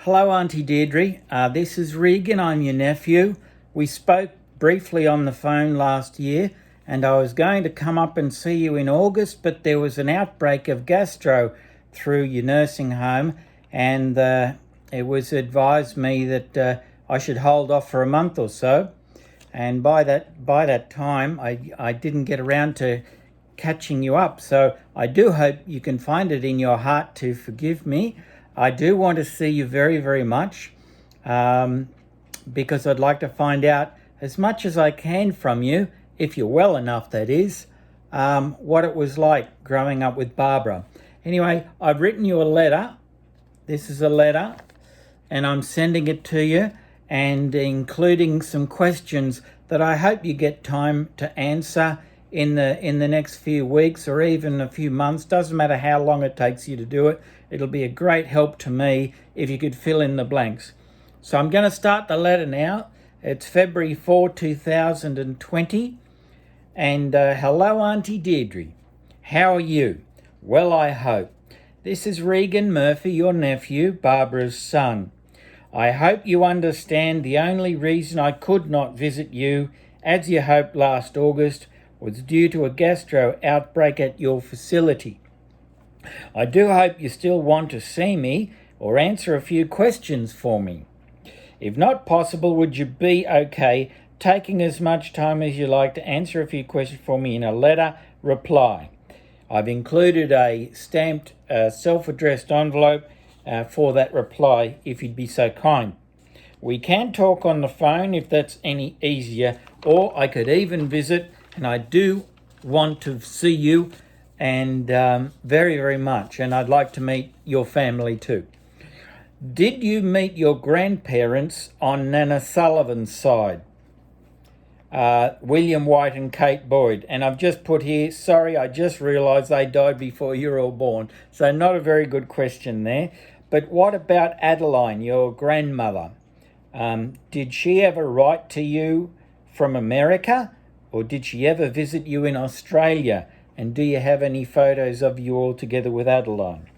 Hello, Auntie Deirdre. This is Regan. I'm your nephew. We spoke briefly on the phone last year, and I was going to come up and see you in August, but there was an outbreak of gastro through your nursing home, and it was advised me that I should hold off for a month or so. And by that time, I didn't get around to catching you up. So I do hope you can find it in your heart to forgive me. I do want to see you very, very much because I'd like to find out as much as I can from you, if you're well enough, that is, what it was like growing up with Barbara. Anyway, I've written you a letter. This is a letter, and I'm sending it to you, and including some questions that I hope you get time to answer in the next few weeks or even a few months. Doesn't matter how long it takes you to do it. It'll be a great help to me if you could fill in the blanks. So I'm going to start the letter now. It's February 4, 2020. And hello, Auntie Deirdre. How are you? Well, I hope. This is Regan Murphy, your nephew, Barbara's son. I hope you understand the only reason I could not visit you, as you hoped last August, was due to a gastro outbreak at your facility. I do hope you still want to see me or answer a few questions for me. If not possible, would you be okay taking as much time as you like to answer a few questions for me in a letter reply? I've included a stamped self-addressed envelope for that reply, if you'd be so kind. We can talk on the phone if that's any easier, or I could even visit, and I do want to see you and very, very much, and I'd like to meet your family too. Did you meet your grandparents on Nana Sullivan's side? William White and Kate Boyd. And I've just put here, sorry, I just realised they died before you were all born. So not a very good question there. But what about Adeline, your grandmother? Did she ever write to you from America? Or did she ever visit you in Australia? And do you have any photos of you all together with Adeline?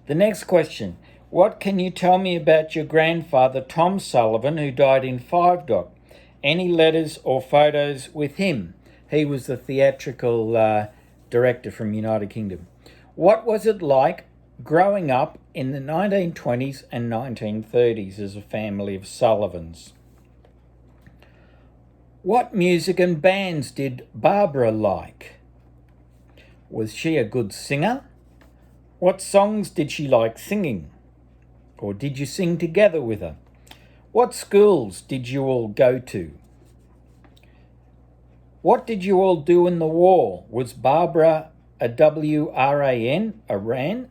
The next question. What can you tell me about your grandfather, Tom Sullivan, who died in Five Dock? Any letters or photos with him? He was the theatrical director from United Kingdom. What was it like growing up in the 1920s and 1930s as a family of Sullivans? What music and bands did Barbara like? Was she a good singer? What songs did she like singing? Or did you sing together with her? What schools did you all go to? What did you all do in the war? Was Barbara a WRAN, a RAN?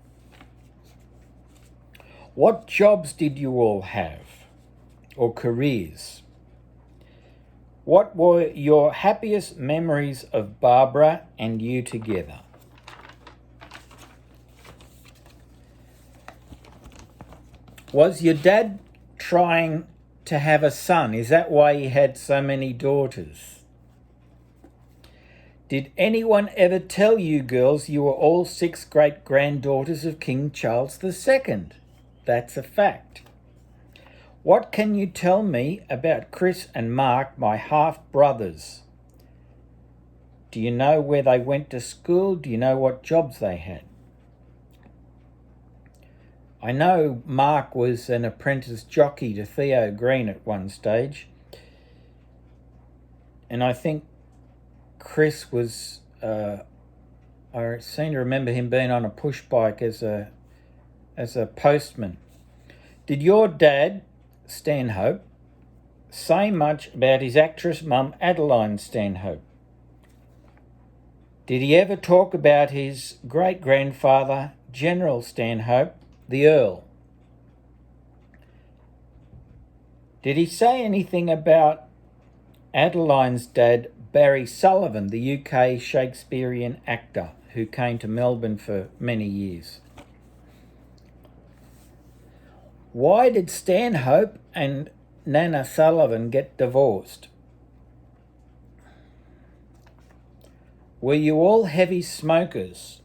What jobs did you all have, or careers? What were your happiest memories of Barbara and you together? Was your dad trying to have a son? Is that why he had so many daughters? Did anyone ever tell you girls you were all 6 great-granddaughters of King Charles II? That's a fact. What can you tell me about Chris and Mark, my half-brothers? Do you know where they went to school? Do you know what jobs they had? I know Mark was an apprentice jockey to Theo Green at one stage. And I think Chris was, I seem to remember him being on a push bike as a postman. Did your dad, Stanhope, say much about his actress mum, Adeline Stanhope? Did he ever talk about his great-grandfather, General Stanhope, the Earl? Did he say anything about Adeline's dad, Barry Sullivan, the UK Shakespearean actor who came to Melbourne for many years? Why did Stanhope and Nana Sullivan get divorced? Were you all heavy smokers?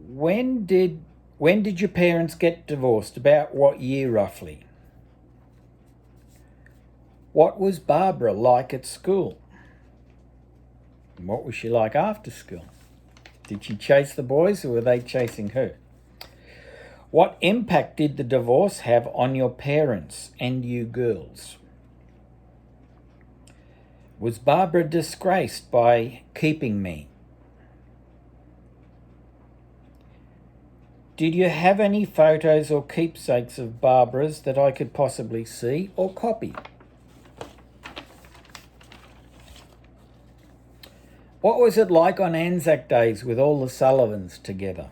When did your parents get divorced? About what year roughly? What was Barbara like at school? And what was she like after school? Did she chase the boys or were they chasing her? What impact did the divorce have on your parents and you girls? Was Barbara disgraced by keeping me? Did you have any photos or keepsakes of Barbara's that I could possibly see or copy? What was it like on Anzac Days with all the Sullivans together?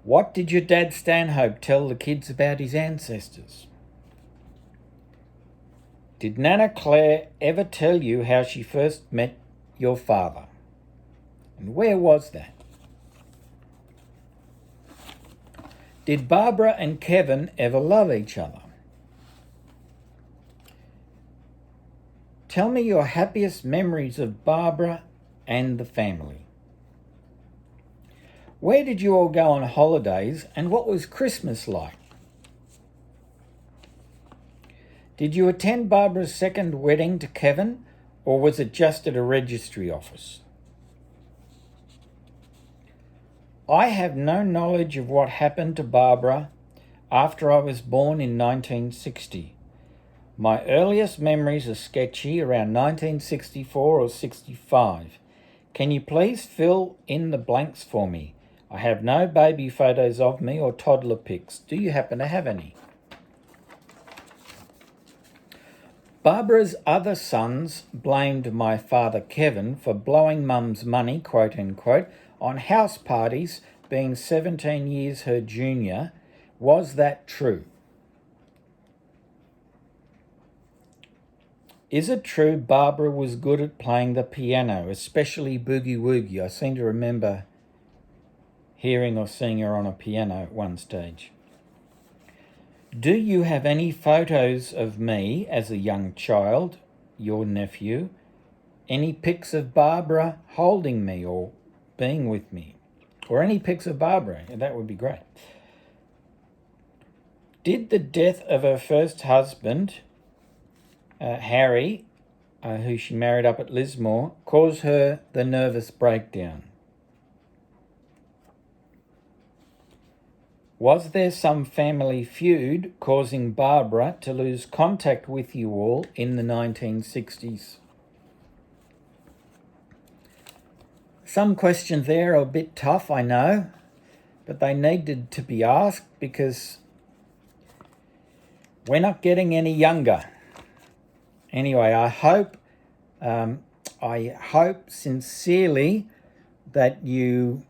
What did your dad Stanhope tell the kids about his ancestors? Did Nana Claire ever tell you how she first met your father? And where was that? Did Barbara and Kevin ever love each other? Tell me your happiest memories of Barbara and the family. Where did you all go on holidays and what was Christmas like? Did you attend Barbara's second wedding to Kevin or was it just at a registry office? I have no knowledge of what happened to Barbara after I was born in 1960. My earliest memories are sketchy around 1964 or 65. Can you please fill in the blanks for me? I have no baby photos of me or toddler pics. Do you happen to have any? Barbara's other sons blamed my father Kevin for blowing Mum's money, quote unquote, on house parties, being 17 years her junior. Was that true? Is it true Barbara was good at playing the piano, especially boogie woogie? I seem to remember hearing or seeing her on a piano at one stage. Do you have any photos of me as a young child, your nephew? Any pics of Barbara holding me or being with me? Or any pics of Barbara? That would be great. Did the death of her first husband, Harry, who she married up at Lismore, cause her the nervous breakdown? Was there some family feud causing Barbara to lose contact with you all in the 1960s? Some questions there are a bit tough, I know, but they needed to be asked because we're not getting any younger. Anyway, I hope sincerely that you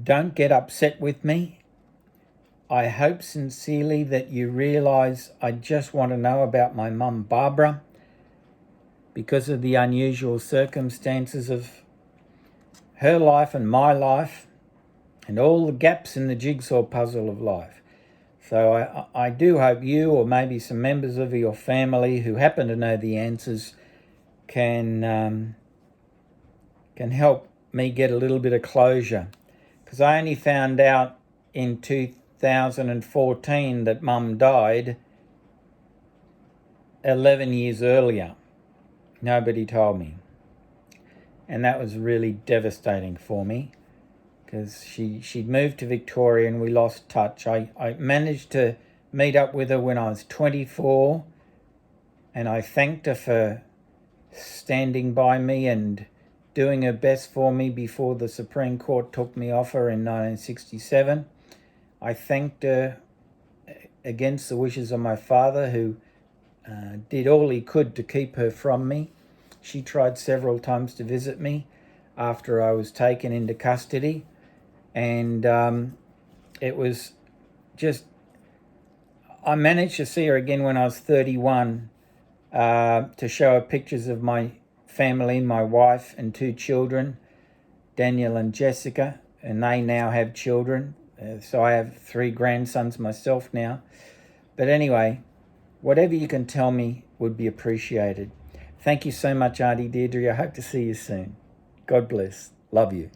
don't get upset with me. I hope sincerely that you realise I just want to know about my mum Barbara because of the unusual circumstances of her life and my life and all the gaps in the jigsaw puzzle of life. So I do hope you or maybe some members of your family who happen to know the answers can help me get a little bit of closure, because I only found out in 2014 that Mum died 11 years earlier. Nobody told me. And that was really devastating for me because she'd moved to Victoria and we lost touch. I managed to meet up with her when I was 24 and I thanked her for standing by me and doing her best for me before the Supreme Court took me off her in 1967. I thanked her against the wishes of my father, who did all he could to keep her from me. She tried several times to visit me after I was taken into custody, and it was just, I managed to see her again when I was 31 to show her pictures of my family, my wife and 2 children, Daniel and Jessica, and they now have children. So I have 3 grandsons myself now. But anyway, whatever you can tell me would be appreciated. Thank you so much, Auntie Deirdre. I hope to see you soon. God bless. Love you.